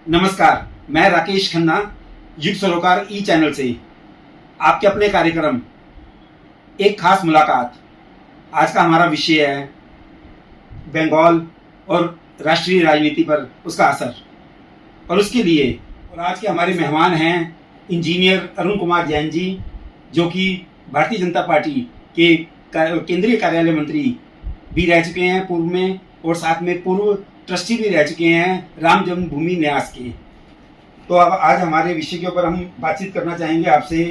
नमस्कार, मैं राकेश खन्ना, युग सरोकार ई चैनल से आपके अपने कार्यक्रम एक खास मुलाकात। आज का हमारा विषय है बंगाल और राष्ट्रीय राजनीति पर उसका असर। और उसके लिए आज के हमारे मेहमान हैं इंजीनियर अरुण कुमार जैन जी, जो कि भारतीय जनता पार्टी के केंद्रीय कार्यालय मंत्री भी रह चुके हैं पूर्व में, और साथ में पूर्व ट्रस्टी भी रह चुके हैं राम जन्मभूमि न्यास के। तो अब आज हमारे विषय के ऊपर हम बातचीत करना चाहेंगे आपसे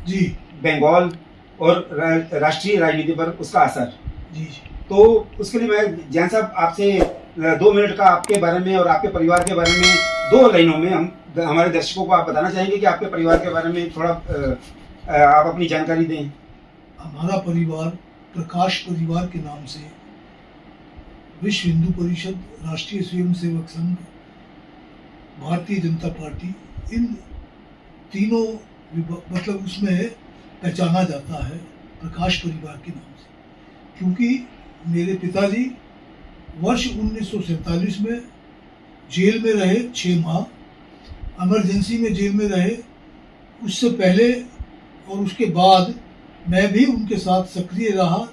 जी, बंगाल और राष्ट्रीय राजनीति पर उसका असर। जी तो उसके लिए मैं जैन साहब आपसे 2 मिनट का आपके बारे में और आपके परिवार के बारे में 2 लाइनों में हम हमारे दर्शकों को आप बताना चाहेंगे कि आपके परिवार के बारे में थोड़ा आप अपनी जानकारी दें। हमारा परिवार प्रकाश परिवार के नाम से विश्व हिंदू परिषद, राष्ट्रीय स्वयंसेवक संघ, भारतीय जनता पार्टी, इन तीनों मतलब उसमें पहचाना जाता है प्रकाश परिवार के नाम से। क्योंकि मेरे पिताजी वर्ष 1947 में जेल में रहे 6 माह, इमरजेंसी में जेल में रहे। उससे पहले और उसके बाद मैं भी उनके साथ सक्रिय रहा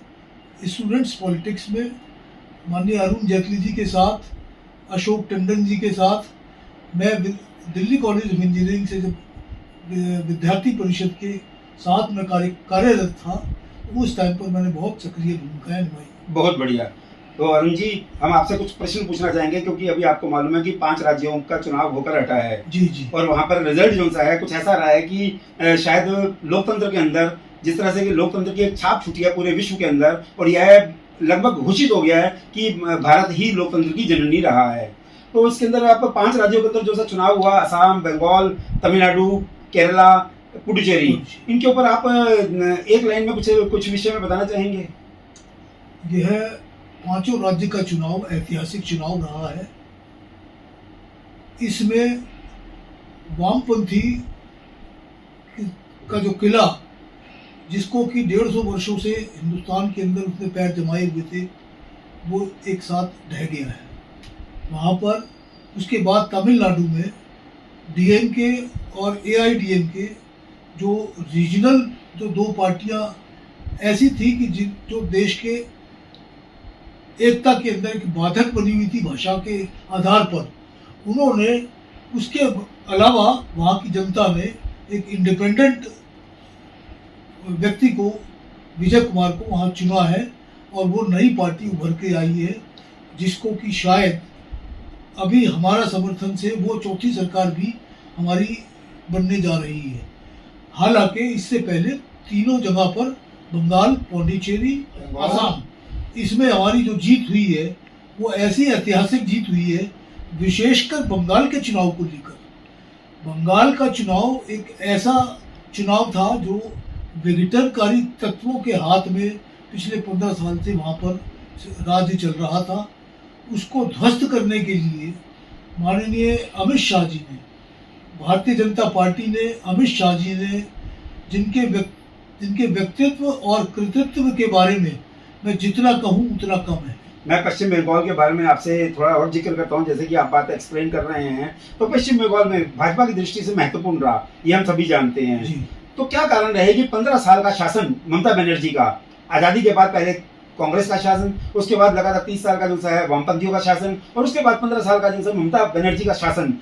स्टूडेंट्स पॉलिटिक्स में। माननीय अरुण जेटली जी के साथ, अशोक टंडन जी के साथ मैं दिल्ली कॉलेज ऑफ इंजीनियरिंग से जब विद्यार्थी परिषद के साथ में कार्यरत था, उस टाइम पर मैंने बहुत सक्रिय भूमिकाएं निभाई। बहुत बढ़िया। तो अरुण जी, हम आपसे कुछ प्रश्न पूछना चाहेंगे, क्योंकि अभी आपको मालूम है कि 5 राज्यों का चुनाव होकर हटा है। जी जी। और वहाँ पर रिजल्ट जो सा है कुछ ऐसा रहा है कि शायद लोकतंत्र के अंदर जिस तरह से कि लोकतंत्र की एक छाप छूटी है पूरे विश्व के अंदर, और यह लगभग घोषित हो गया है कि भारत ही लोकतंत्र की जननी रहा है। तो इसके अंदर आप 5 राज्यों के अंदर जो सा चुनाव हुआ, असम, बंगाल, तमिलनाडु, केरला, पुडुचेरी, इनके ऊपर आप एक लाइन में कुछ विषय में बताना चाहेंगे? यह 5 राज्य का चुनाव ऐतिहासिक चुनाव रहा है। इसमें वामपंथी का जो किला, जिसको कि 150 वर्षों से हिंदुस्तान के अंदर उसने पैर जमाए हुए थे, वो एक साथ ढह गया है वहाँ पर। उसके बाद तमिलनाडु में डीएमके और एआईडीएमके जो रीजनल जो 2 पार्टियां ऐसी थी कि जो देश के एकता के अंदर एक बाधक बनी हुई थी भाषा के आधार पर, उन्होंने उसके अलावा वहाँ की जनता ने एक इंडिपेंडेंट व्यक्ति को, विजय कुमार को वहाँ चुना है, और वो नई पार्टी उभर के आई है, जिसको कि शायद अभी हमारा समर्थन से वो चौथी सरकार भी हमारी बनने जा रही है। हालांकि इससे पहले तीनों जगह पर बंगाल, पौंडीचेरी, असम, इसमें हमारी जो जीत हुई है वो ऐसी ऐतिहासिक जीत हुई है, विशेषकर बंगाल के चुनाव को लेकर। बंगाल का चुनाव एक ऐसा चुनाव था जो विघटनकारी तत्वों के हाथ में पिछले 15 साल से वहाँ पर राज्य चल रहा था। उसको ध्वस्त करने के लिए माननीय अमित शाह जी ने, भारतीय जनता पार्टी ने, अमित शाह जी ने, जिनके व्यक्तित्व और कृतित्व के बारे में मैं जितना कहूँ उतना कम है। मैं पश्चिम बंगाल के बारे में आपसे थोड़ा और जिक्र करता हूँ। जैसे कि आप बात एक्सप्लेन कर रहे हैं, तो पश्चिम बंगाल में भाजपा की दृष्टि से महत्वपूर्ण रहा, ये हम सभी जानते हैं जी। तो क्या कारण रहे कि 15 साल का शासन ममता बनर्जी का, आज़ादी के बाद पहले कांग्रेस का शासन, उसके बाद लगातार 30 साल का जो है वामपंथियों का शासन, और उसके बाद 15 साल का जो ममता बनर्जी का शासन,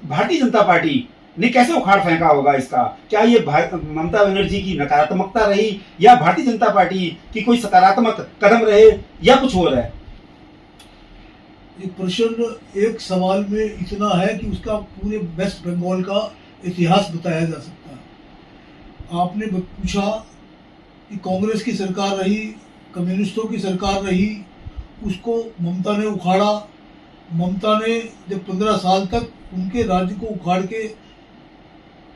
भारतीय जनता पार्टी ने कैसे उखाड़ फेंका होगा इसका? क्या ये ममता बनर्जी की नकारात्मकता रही, या भारतीय जनता पार्टी की कोई सकारात्मक कदम रहे, या कुछ और है? एक प्रश्न एक सवाल में इतना है कि उसका पूरे वेस्ट बंगाल का इतिहास बताया जा सकता है। आपने पूछा कि कांग्रेस की सरकार रही, कम्युनिस्टों की सरकार रही, उसको ममता ने उखाड़ा। ममता ने जब 15 साल तक उनके राज्य को उखाड़ के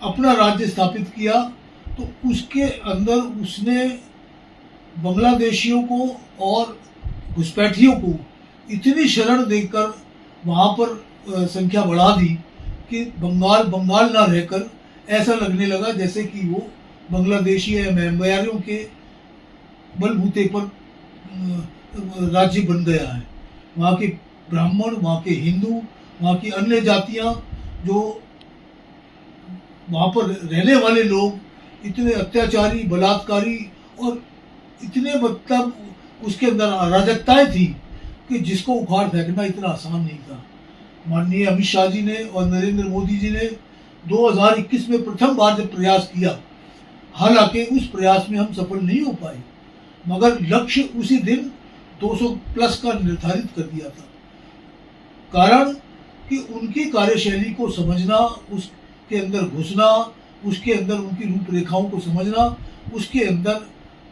अपना राज्य स्थापित किया, तो उसके अंदर उसने बांग्लादेशियों को और घुसपैठियों को इतनी शरण देकर वहाँ पर संख्या बढ़ा दी कि बंगाल ना रहकर ऐसा लगने लगा जैसे कि वो बांग्लादेशी या म्यांमारियों के बलबूते पर राज्य बन गया है। वहाँ के ब्राह्मण, वहाँ के हिंदू वहाँ की अन्य जातियाँ, जो वहाँ पर रहने वाले लोग इतने अत्याचारी, बलात्कारी और इतने मतलब उसके अंदर अराजकताएं थी कि जिसको उखाड़ फेंकना इतना आसान नहीं था। माननीय अमित शाह जी ने और नरेंद्र मोदी जी ने 2021 में प्रथम बार जब प्रयास किया, हालांकि उस प्रयास में हम सफल नहीं हो पाए, मगर लक्ष्य उसी दिन 200 प्लस का निर्धारित कर दिया था। कारण कि उनकी कार्यशैली को समझना, उसके अंदर घुसना, उसके अंदर उनकी रूपरेखाओं को समझना, उसके अंदर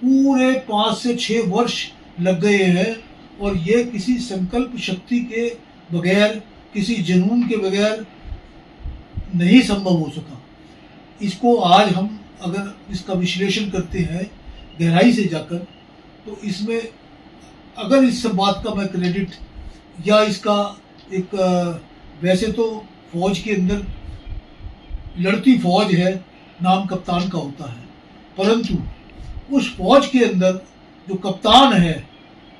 पूरे 5 से 6 वर्ष लग गए हैं और ये किसी संकल्प शक्ति के बगैर, किसी जुनून के बगैर नहीं संभव हो सका। इसको आज हम अगर इसका विश्लेषण करते हैं गहराई से जाकर, तो इसमें अगर इस सब बात का मैं क्रेडिट या इसका एक वैसे तो फौज के अंदर लड़ती फौज है, नाम कप्तान का होता है, परंतु उस फौज के अंदर जो कप्तान है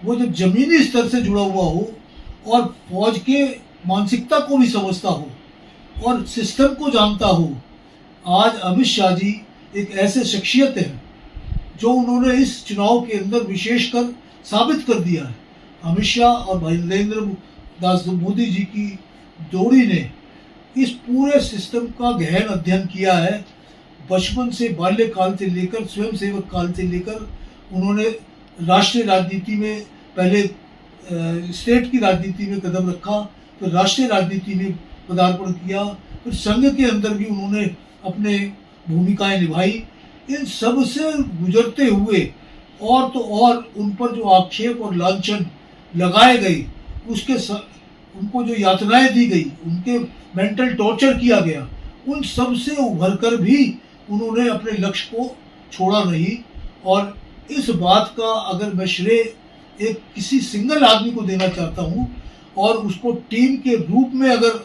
वो जब जमीनी स्तर से जुड़ा हुआ हो और फौज के मानसिकता को भी समझता हो और सिस्टम को जानता हो। आज अमित शाह जी एक ऐसे शख्सियत हैं जो उन्होंने इस चुनाव के अंदर विशेषकर साबित कर दिया है। अमित शाह और भाई नरेंद्र दास मोदी जी की जोड़ी ने इस पूरे सिस्टम का गहन अध्ययन किया है। बचपन से, बाल्यकाल से लेकर, स्वयं सेवक काल से लेकर उन्होंने राष्ट्रीय राजनीति में पहले स्टेट की राजनीति में कदम रखा, फिर राष्ट्रीय राजनीति में पदार्पण किया, फिर संघ के अंदर भी उन्होंने अपने भूमिकाएं निभाई। इन सब से गुजरते हुए और तो और उन पर जो आक्षेप और लांछन लगाए गए, उनको जो यातनाएं दी गई, उनके मेंटल टॉर्चर किया गया, उन सब से उभर कर भी उन्होंने अपने लक्ष्य को छोड़ा नहीं। और इस बात का अगर मैं श्रेय एक किसी सिंगल आदमी को देना चाहता हूँ और उसको टीम के रूप में अगर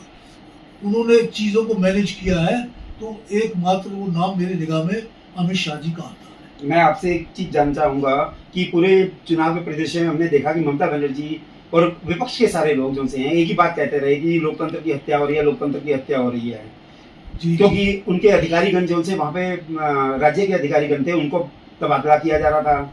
उन्होंने चीज़ों को मैनेज किया है, तो एकमात्र वो नाम मेरे निगाह में अमित शाह जी का आता है। मैं आपसे एक चीज जानना चाहूंगा कि पूरे चुनाव के परिदृश्य में हमने देखा कि ममता बनर्जी और विपक्ष के सारे लोग जो से हैं एक ही बात कहते रहे कि लोकतंत्र की हत्या हो रही है, लोकतंत्र की हत्या हो रही है जी, क्योंकि उनके अधिकारीगण जो से वहाँ पे राज्य के अधिकारीगण थे उनको तबादला किया जा रहा था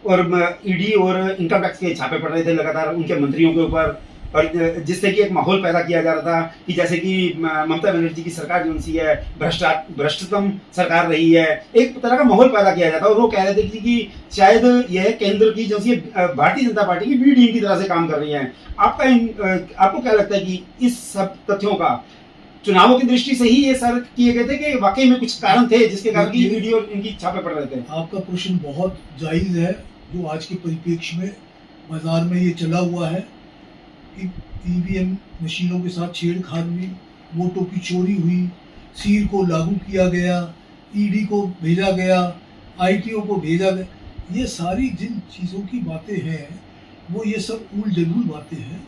और ईडी और इनकम टैक्स के छापे पड़ रहे थे लगातार उनके मंत्रियों के ऊपर, और जिससे कि एक माहौल पैदा किया जा रहा था कि जैसे कि ममता बनर्जी की सरकार जो सी है भ्रष्टतम सरकार रही है, एक तरह का माहौल पैदा किया जाता है। और वो कह रहे थे कि शायद यह केंद्र की जो सी भारतीय जनता पार्टी की बी टीम की तरह से काम कर रही है। आपको क्या लगता है कि इस सब तथ्यों का चुनावों की दृष्टि से ही ये सर किए गए थे कि वाकई में कुछ कारण थे जिसके कारण की ईडी और इनकी छापे पड़ रहे थे? आपका प्रश्न बहुत जायज है। जो आज के परिप्रेक्ष्य में बाजार में ये चला हुआ है कि ईवीएम मशीनों के साथ छेड़छाड़ हुई, वोटों की चोरी हुई, सील को लागू किया गया, ईडी को भेजा गया, आईटीओ को भेजा गया, ये सारी जिन चीज़ों की बातें हैं वो ये सब उल जलूल बातें हैं।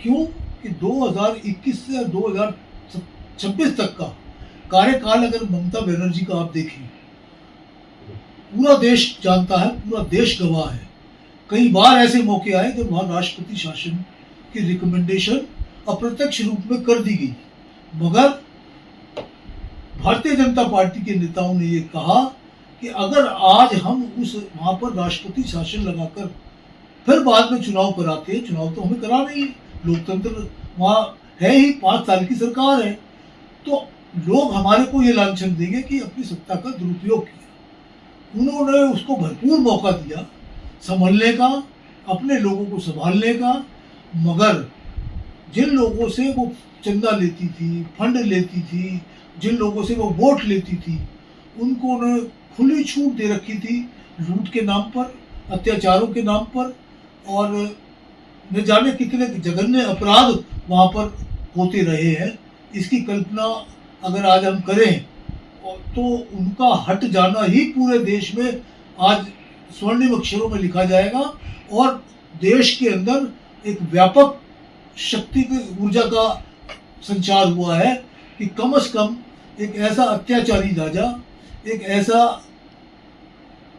क्यों कि 2021 से 2026 तक का कार्यकाल अगर ममता बनर्जी का आप देखें, पूरा देश जानता है, पूरा देश गवाह है। कई बार ऐसे मौके आए जब वहाँ राष्ट्रपति शासन की रिकमेंडेशन अप्रत्यक्ष रूप में कर दी गई, मगर भारतीय जनता पार्टी के नेताओं ने ये कहा कि अगर आज हम उस वहाँ पर राष्ट्रपति शासन लगाकर फिर बाद में चुनाव कराते हैं, चुनाव तो हमें करा नहीं है, लोकतंत्र वहाँ है ही, 5 साल की सरकार है, तो लोग हमारे को ये लांछन देंगे कि अपनी सत्ता का दुरुपयोग किया। उन्होंने उसको भरपूर मौका दिया संभलने का, अपने लोगों को संभालने का, मगर जिन लोगों से वो चंदा लेती थी, फंड लेती थी, जिन लोगों से वो वोट लेती थी, उनको उन्होंने खुली छूट दे रखी थी लूट के नाम पर, अत्याचारों के नाम पर, और न जाने कितने जघन्य अपराध वहाँ पर होते रहे हैं। इसकी कल्पना अगर आज हम करें तो उनका हट जाना ही पूरे देश में आज स्वर्णिम अक्षरों में लिखा जाएगा और देश के अंदर एक व्यापक शक्ति की ऊर्जा का संचार हुआ है कि कम से कम एक ऐसा अत्याचारी राजा, एक ऐसा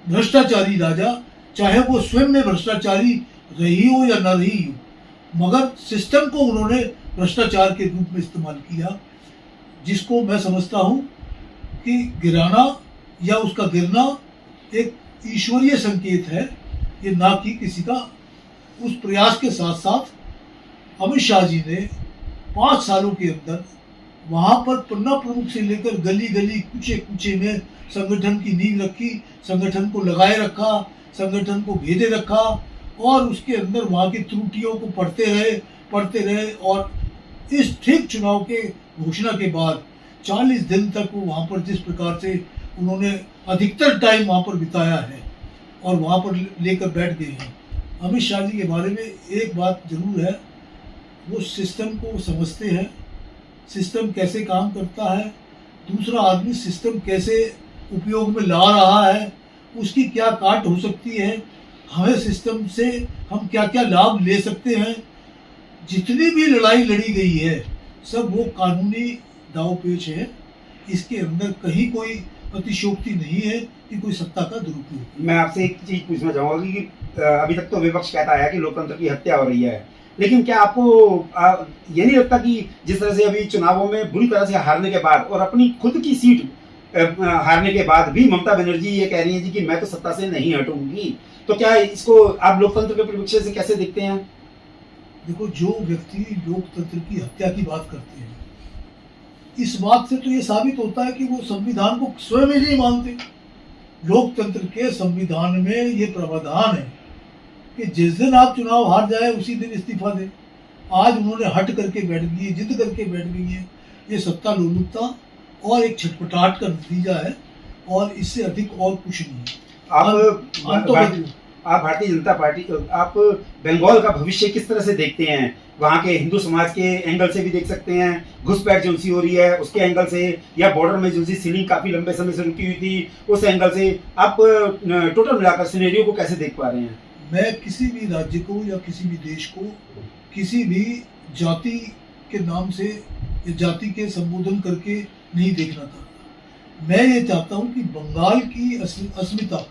भ्रष्टाचारी राजा, चाहे वो स्वयं में भ्रष्टाचारी रही हो या न रही हो, मगर सिस्टम को उन्होंने भ्रष्टाचार के रूप में इस्तेमाल किया, जिसको मैं समझता हूँ कि गिराना या उसका गिरना एक ईश्वरीय संकेत है, ये ना कि किसी का। उस प्रयास के साथ साथ अमित शाह जी ने 5 सालों के अंदर वहाँ पर पन्ना प्रमुख से लेकर गली गली कूचे कूचे में संगठन की नींव रखी, संगठन को लगाए रखा, संगठन को भेजे रखा, और उसके अंदर वहाँ की त्रुटियों को पढ़ते रहे और इस ठीक चुनाव के घोषणा के बाद 40 दिन तक वो वहाँ पर जिस प्रकार से उन्होंने अधिकतर टाइम वहाँ पर बिताया है और वहाँ पर लेकर बैठ गए हैं। अमित शाह जी के बारे में एक बात जरूर है, वो सिस्टम को समझते हैं, सिस्टम कैसे काम करता है, दूसरा आदमी सिस्टम कैसे उपयोग में ला रहा है, उसकी क्या काट हो सकती है, हमें सिस्टम से हम क्या क्या लाभ ले सकते हैं। जितनी भी लड़ाई लड़ी गई है सब वो कानूनी दांव-पेच है, इसके अंदर कहीं कोई अतिशयोक्ति नहीं है कि कोई सत्ता का दुरुपयोग। मैं आपसे एक चीज पूछना चाहूंगा कि अभी तक तो विपक्ष कहता है कि लोकतंत्र की हत्या हो रही है, लेकिन क्या आपको ये नहीं लगता कि जिस तरह से अभी चुनावों में बुरी तरह से हारने के बाद और अपनी खुद की सीट हारने के बाद भी ममता बनर्जी ये कह रही है जी कि मैं तो सत्ता से नहीं हटूंगी, तो क्या इसको आप लोकतंत्र के परिप्रेक्ष्य से कैसे देखते हैं? देखो, जो व्यक्ति लोकतंत्र की हत्या की बात करते हैं, इस बात से तो ये साबित होता है कि वो संविधान को स्वयं ही नहीं मानते। लोकतंत्र के संविधान में ये प्रावधान है कि जिस दिन आप चुनाव हार जाए उसी दिन इस्तीफा दें। आज उन्होंने हट करके बैठ गई है, जिद करके बैठ गई है। ये सत्ता लोलुपता और एक छटपटाहट का नतीजा है और इससे अधिक और कुछ नहीं है। आप भारतीय जनता पार्टी, आप बंगाल का भविष्य किस तरह से देखते हैं? वहाँ के हिंदू समाज के एंगल से भी देख सकते हैं, घुसपैठ जो सी हो रही है उसके एंगल से, या बॉर्डर में जो सी सीलिंग काफी लंबे समय से रुकी हुई थी उस एंगल से, आप टोटल मिलाकर सिनेरियो को कैसे देख पा रहे हैं? मैं किसी भी राज्य को या किसी भी देश को किसी भी जाति के नाम से या जाति के संबोधन करके नहीं देखना चाहता। मैं ये चाहता हूँ कि बंगाल की अस्मिता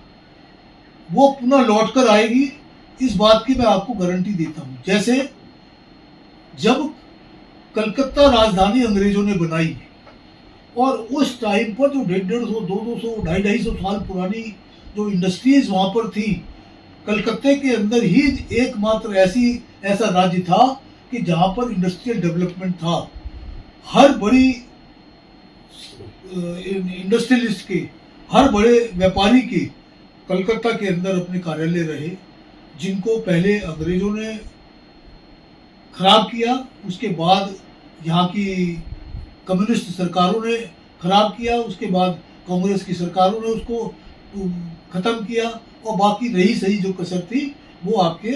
वो पुनः लौट कर आएगी, इस बात की मैं आपको गारंटी देता हूँ। जैसे जब कलकत्ता राजधानी अंग्रेजों ने बनाई और उस टाइम पर जो 150, 200, 250 साल पुरानी जो इंडस्ट्रीज वहाँ पर थी, कलकत्ते के अंदर ही एकमात्र ऐसा राज्य था कि जहाँ पर इंडस्ट्रियल डेवलपमेंट था। हर बड़ी इंडस्ट्रियलिस्ट के, हर बड़े व्यापारी के कलकत्ता के अंदर अपने कार्यालय रहे, जिनको पहले अंग्रेजों ने खराब किया, उसके बाद यहाँ की कम्युनिस्ट सरकारों ने खराब किया, उसके बाद कांग्रेस की सरकारों ने उसको ख़त्म किया, और बाकी रही सही जो कसर थी वो आपके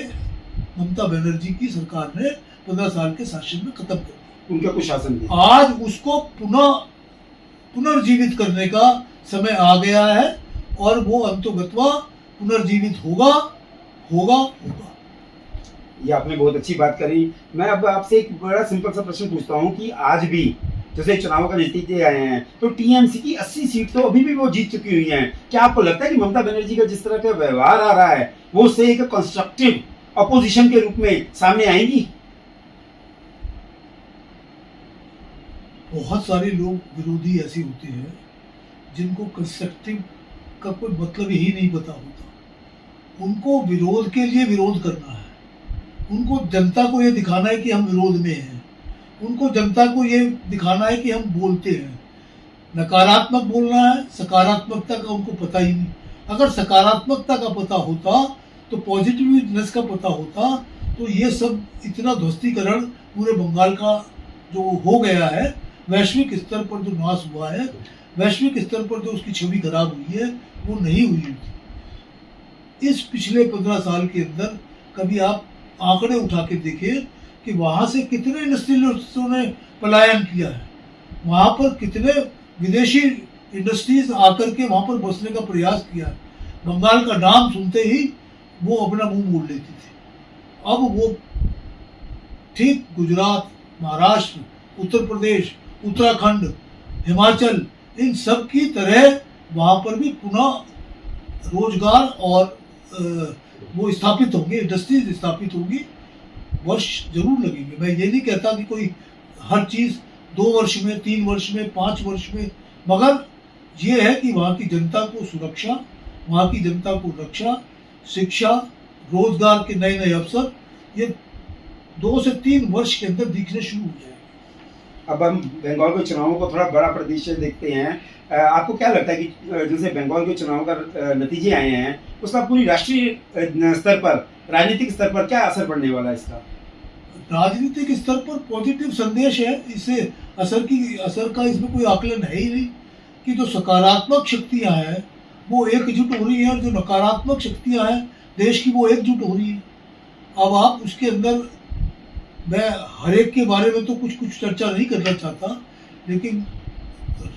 ममता बनर्जी की सरकार ने 15 साल के शासन में खत्म कर दी। उनका कुछ शासन नहीं। आज उसको पुनर्जीवित करने का समय आ गया है और वो अंतोगत्वा पुनर्जीवित होगा। ये आपने बहुत अच्छी बात करी। मैं अब आपसे एक बड़ा सिंपल सा प्रश्न पूछता हूँ कि आज भी जैसे चुनावों का नतीजे आए हैं तो टीएमसी की 80 सीट तो अभी भी वो जीत चुकी हुई हैं। क्या आपको लगता है कि ममता बनर्जी का जिस तरह का व्यवहार आ रहा है वो उससे एक कंस्ट्रक्टिव अपोजिशन के रूप में सामने आएंगी? बहुत सारे लोग विरोधी ऐसे होते हैं जिनको कंस्ट्रक्टिव का कोई मतलब ही नहीं पता होता। उनको विरोध के लिए विरोध करना है, उनको जनता को ये दिखाना है कि हम विरोध में हैं, उनको जनता को ये दिखाना है कि हम बोलते हैं। नकारात्मक बोलना है, सकारात्मकता का उनको पता ही नहीं। अगर सकारात्मकता का पता होता तो पॉजिटिवनेस का पता होता तो ये सब इतना ध्वस्तीकरण पूरे बंगाल का जो हो गया है, वैश्विक स्तर पर जो नाश हुआ है, वैश्विक स्तर पर जो उसकी छवि खराब हुई है, वो नहीं हुई थी। इस पिछले 15 साल के अंदर कभी आप आंकड़े उठा के देखिए कि वहाँ से कितने इंडस्ट्रियलिस्टों ने पलायन किया है, वहाँ पर कितने विदेशी इंडस्ट्रीज आकर के वहाँ पर बसने का प्रयास किया है। बंगाल का नाम सुनते ही वो अपना मुंह मोड़ लेती थी। अब वो ठीक गुजरात, महाराष्ट्र, उत्तर प्रदेश, उत्तराखंड, हिमाचल, इन सब की तरह वहाँ पर भी पुनः रोजगार और वो स्थापित होंगे, इंडस्ट्रीज स्थापित होंगी वर्ष जरूर लगेंगे। मैं ये नहीं कहता कि कोई हर चीज़ 2 वर्ष में, 3 वर्ष में, 5 वर्ष में, मगर ये है कि वहाँ की जनता को सुरक्षा, वहाँ की जनता को रक्षा, शिक्षा, रोजगार के नए नए अवसर, ये 2 से 3 वर्ष के अंदर दिखने शुरू हो जाएंगे। अब हम बंगाल के चुनावों को थोड़ा बड़ा परिदृश्य देखते हैं। आपको क्या लगता है कि जैसे बंगाल के चुनाव का नतीजे आए हैं, उसका पूरी राष्ट्रीय स्तर पर, राजनीतिक स्तर पर क्या असर पड़ने वाला है इसका? राजनीतिक स्तर पर पॉजिटिव संदेश है। इससे असर का इसमें कोई आकलन है ही नहीं, कि जो सकारात्मक शक्तियां हैं वो एकजुट हो रही हैं, और जो नकारात्मक शक्तियां हैं देश की वो एकजुट हो रही है। अब आप उसके अंदर, मैं हर एक के बारे में तो कुछ चर्चा नहीं करना चाहता, लेकिन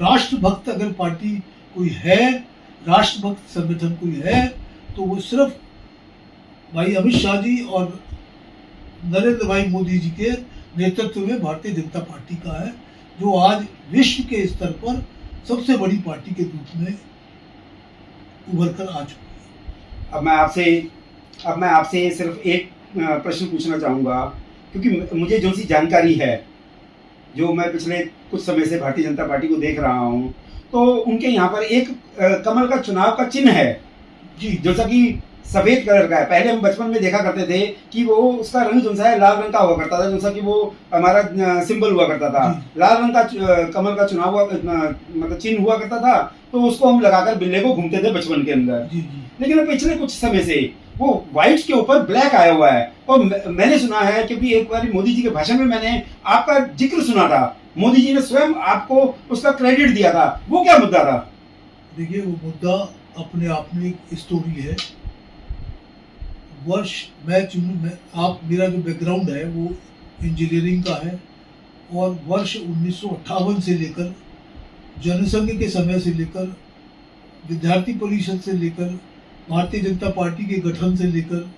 राष्ट्रभक्त अगर पार्टी कोई है, राष्ट्रभक्त संगठन कोई है, तो वो सिर्फ भाई अमित शाह जी और नरेंद्र भाई मोदी जी के नेतृत्व में भारतीय जनता पार्टी का है, जो आज विश्व के स्तर पर सबसे बड़ी पार्टी के रूप में उभर कर आ चुकी है। अब मैं आपसे सिर्फ एक प्रश्न पूछना चाहूँगा, क्योंकि मुझे जो सी जानकारी है, जो मैं पिछले कुछ समय से भारतीय जनता पार्टी को देख रहा हूँ, तो उनके यहाँ पर एक कमल का चुनाव का चिन्ह है जी, जैसा कि सफेद कलर का है। पहले हम बचपन में देखा करते थे कि वो उसका रंग जो सा है लाल रंग का हुआ करता था, जैसा कि वो हमारा सिंबल हुआ करता था। लाल रंग का कमल का चुनाव हुआ, मतलब चिन्ह हुआ करता था, तो उसको हम लगाकर बिल्ले को घूमते थे बचपन के अंदर। लेकिन पिछले कुछ समय से वो व्हाइट के ऊपर ब्लैक आया हुआ है, और मैंने सुना है, क्योंकि एक बार मोदी जी के भाषण में मैंने आपका जिक्र सुना था, मोदी जी ने स्वयं आपको उसका क्रेडिट दिया था। वो क्या मुद्दा था? देखिए, वो मुद्दा अपने आप में एक स्टोरी है। आप, मेरा जो बैकग्राउंड है वो इंजीनियरिंग का है, और वर्ष 1958 से लेकर, जनसंघ के समय से लेकर, विद्यार्थी परिषद से लेकर, भारतीय जनता पार्टी के गठन से लेकर,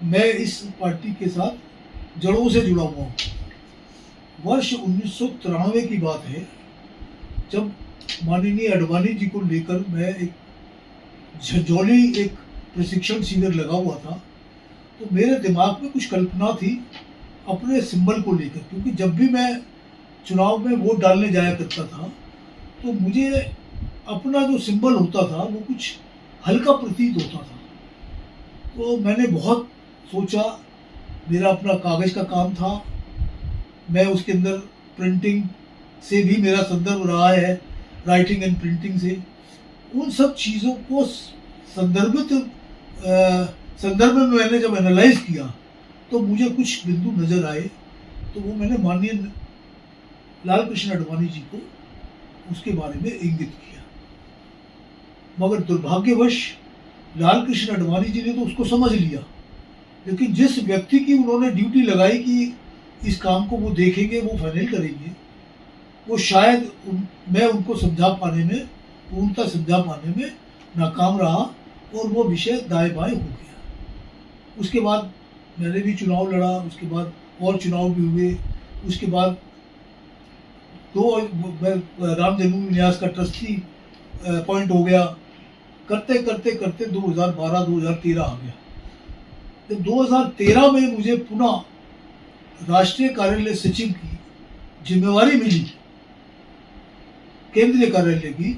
मैं इस पार्टी के साथ जड़ों से जुड़ा हुआ हूँ। वर्ष 1993 की बात है, जब माननीय अडवाणी जी को लेकर मैं एक झंझौली एक प्रशिक्षण शिविर लगा हुआ था, तो मेरे दिमाग में कुछ कल्पना थी अपने सिंबल को लेकर, क्योंकि जब भी मैं चुनाव में वोट डालने जाया करता था, तो मुझे अपना जो सिंबल होता था वो कुछ हल्का प्रतीत होता था। तो मैंने बहुत सोचा, मेरा अपना कागज़ का काम था, मैं उसके अंदर प्रिंटिंग से भी मेरा संदर्भ रहा है, राइटिंग एंड प्रिंटिंग से, उन सब चीज़ों को संदर्भ में मैंने जब एनालाइज किया, तो मुझे कुछ बिंदु नज़र आए। तो वो मैंने माननीय लाल कृष्ण आडवाणी जी को उसके बारे में इंगित किया, मगर दुर्भाग्यवश लाल कृष्ण आडवाणी जी ने तो उसको समझ लिया, लेकिन जिस व्यक्ति की उन्होंने ड्यूटी लगाई कि इस काम को वो देखेंगे, वो फाइनल करेंगे, वो शायद मैं उनको पूर्णतः समझा पाने में नाकाम रहा, और वो विषय दाएं बाएं हो गया। उसके बाद मैंने भी चुनाव लड़ा, उसके बाद और चुनाव भी हुए, उसके बाद राम जन्मभूमि न्यास का ट्रस्टी अपॉइंट हो गया। करते करते करते 2012-2013 आ गया। जब 2013 में मुझे पुनः राष्ट्रीय कार्यालय सचिव की जिम्मेवारी मिली, केंद्रीय कार्यालय की,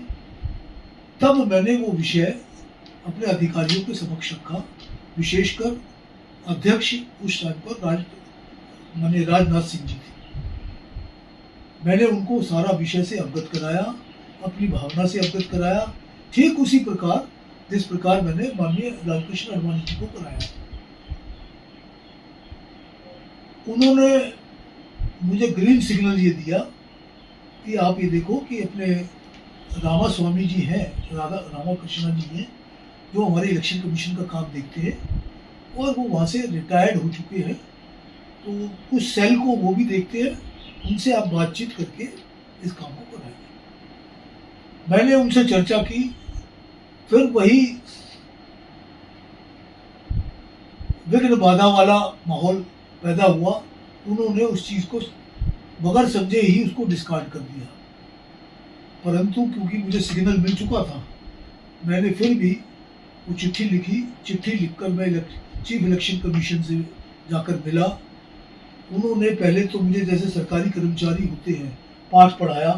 तब मैंने वो विषय अपने अधिकारियों के समक्ष रखा, विशेषकर अध्यक्ष उस टाइम पर माननीय राजनाथ सिंह जी थे। मैंने उनको सारा विषय से अवगत कराया, अपनी भावना से अवगत कराया, ठीक उसी प्रकार जिस प्रकार मैंने माननीय लालकृष्ण आडवाणी जी को कराया। उन्होंने मुझे ग्रीन सिग्नल ये दिया कि आप ये देखो कि अपने रामास्वामी जी हैं, रामाकृष्णा जी हैं, जो हमारे इलेक्शन कमीशन का काम देखते हैं, और वो वहाँ से रिटायर्ड हो चुके हैं, तो उस सेल को वो भी देखते हैं, उनसे आप बातचीत करके इस काम को कराएंगे। मैंने उनसे चर्चा की, फिर वही विघ्न बाधा वाला माहौल पैदा हुआ। उन्होंने उस चीज़ को बगैर समझे ही उसको डिस्कार्ड कर दिया, परंतु क्योंकि मुझे सिग्नल मिल चुका था, मैंने फिर भी वो चिट्ठी लिखी। चिट्ठी लिखकर मैं चीफ इलेक्शन कमीशन से जाकर मिला। उन्होंने पहले तो मुझे जैसे सरकारी कर्मचारी होते हैं पाठ पढ़ाया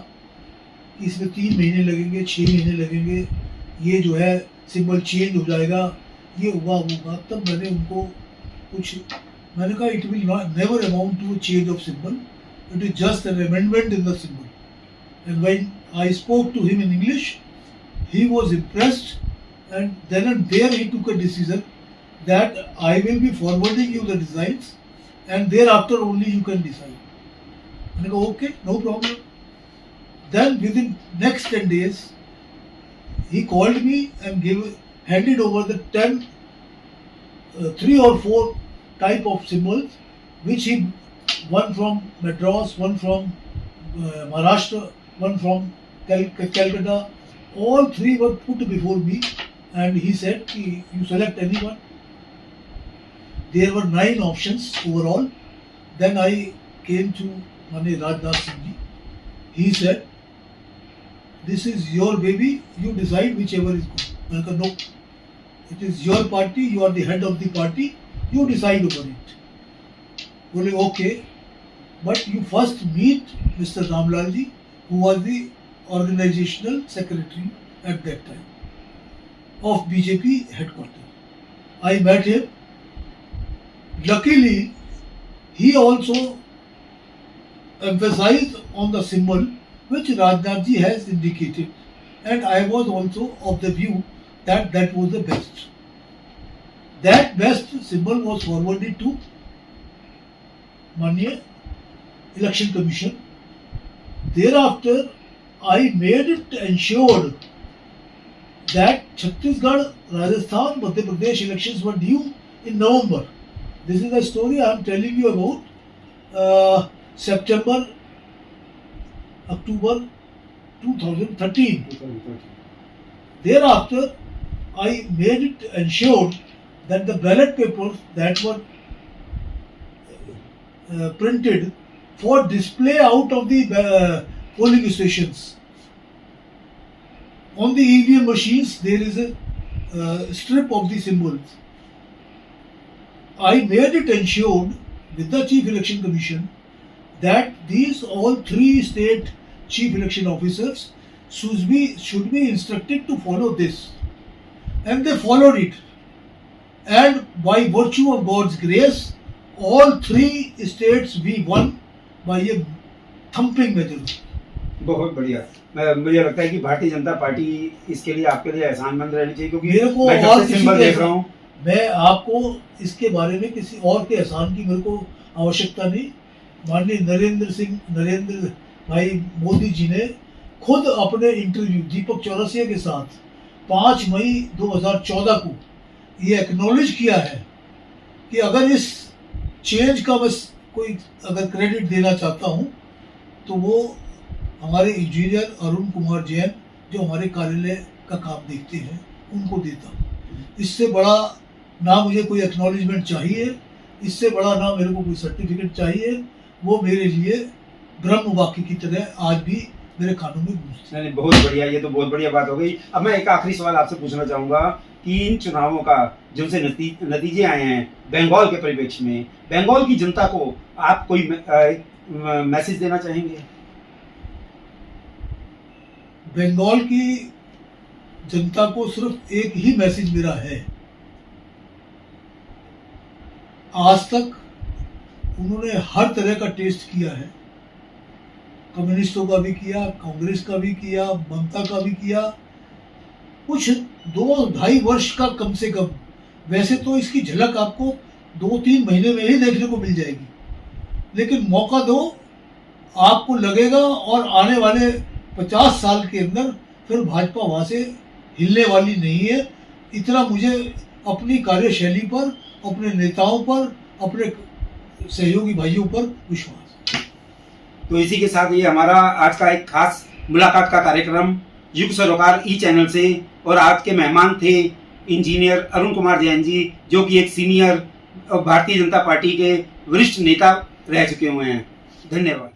कि इसमें 3 महीने लगेंगे, 6 महीने लगेंगे, ये जो है सिंबल चेंज हो जाएगा, ये होगा वो होगा। तब मैंने उनको मैंने कहा it will never amount to change of symbol, it is just an amendment in the symbol. And when I spoke to him in English, he was impressed, and then and there he took a decision that I will be forwarding you the designs and thereafter only you can decide. And I go, okay, no problem. Then within next 10 days, he called me and handed over the 3 or 4 type of symbols, which one from Madras, one from Maharashtra, one from Calcutta. All 3 were put before me, and he said, you select anyone. There were 9 options overall. Then I came to Mane Rajnath Singh ji. He said, this is your baby, you decide whichever is good. I said, no, it is your party, you are the head of the party, you decide over it. Well, okay, but you first meet Mr. Ramlal ji, who was the organizational secretary at that time of BJP headquarters. I met him. Luckily, he also emphasized on the symbol which Rajnath ji has indicated, and I was also of the view that that was the best. That best symbol was forwarded to Manya Election Commission. Thereafter, I made it ensured that Chhattisgarh, Rajasthan, Madhya Pradesh elections were due in November. This is the story I am telling you about. September, October 2013. Thereafter, I made it ensured that the ballot papers that were printed for display out of the polling stations. On the EVM machines, there is a strip of the symbols. I made it ensured with the Chief Election Commission that these all 3 state chief election officers should be instructed to follow this. And they followed it. And by virtue of God's grace, all 3 states we won by a thumping majority. बहुत बढ़िया। मुझे लगता है कि Bharatiya Janata party इसके लिए आपके लिए एहसानमंद रहनी चाहिए, क्योंकि मेरे को मैं जब और से सिंबल देख रहा हूँ। मैं आपको इसके बारे में किसी और के एहसान की मेरे को आवश्यकता नहीं। माननीय नरेंद्र भाई मोदी जी ने खुद अपने इंटरव्यू दीपक चौरसिया के साथ 5 मई 2014 को ये एक्नॉलेज किया है कि अगर इस चेंज का बस कोई अगर क्रेडिट देना चाहता हूँ तो वो हमारे इंजीनियर अरुण कुमार जैन जो हमारे कार्यालय का काम देखते हैं उनको देता हूँ। इससे बड़ा ना मुझे कोई एक्नॉलेजमेंट चाहिए, इससे बड़ा ना मेरे को कोई सर्टिफिकेट चाहिए। वो मेरे लिए ब्रह्म वाक्य की तरह आज भी मेरे कानों में गूंजती है। नहीं, बहुत बढ़िया, ये तो बहुत बढ़िया बात हो गई। अब मैं एक आखिरी सवाल आपसे पूछना चाहूँगा कि इन चुनावों का जिनसे नतीजे आए हैं बंगाल के परिप्रेक्ष्य में, बंगाल की जनता को आप कोई मैसेज देना चाहेंगे? बंगाल की जनता को सिर्फ एक ही मैसेज मेरा है। आज तक उन्होंने हर तरह का टेस्ट किया है, कम्युनिस्टों का भी किया, कांग्रेस का भी किया, ममता का भी किया, कुछ 2-2.5 वर्ष का कम से कम। वैसे तो इसकी झलक आपको 2-3 महीने में ही देखने को मिल जाएगी, लेकिन मौका दो, आपको लगेगा और आने वाले 50 साल के अंदर फिर भाजपा वहाँ से हिलने वाली नहीं है। इतना मुझे अपनी कार्यशैली पर, अपने नेताओं पर, अपने सहयोगी भाइयों पर विश्वास। तो इसी के साथ ये हमारा आज का एक खास मुलाकात का कार्यक्रम युग सरोकार ई चैनल से, और आज के मेहमान थे इंजीनियर अरुण कुमार जैन जी, जो कि एक सीनियर भारतीय जनता पार्टी के वरिष्ठ नेता रह चुके हुए हैं। धन्यवाद।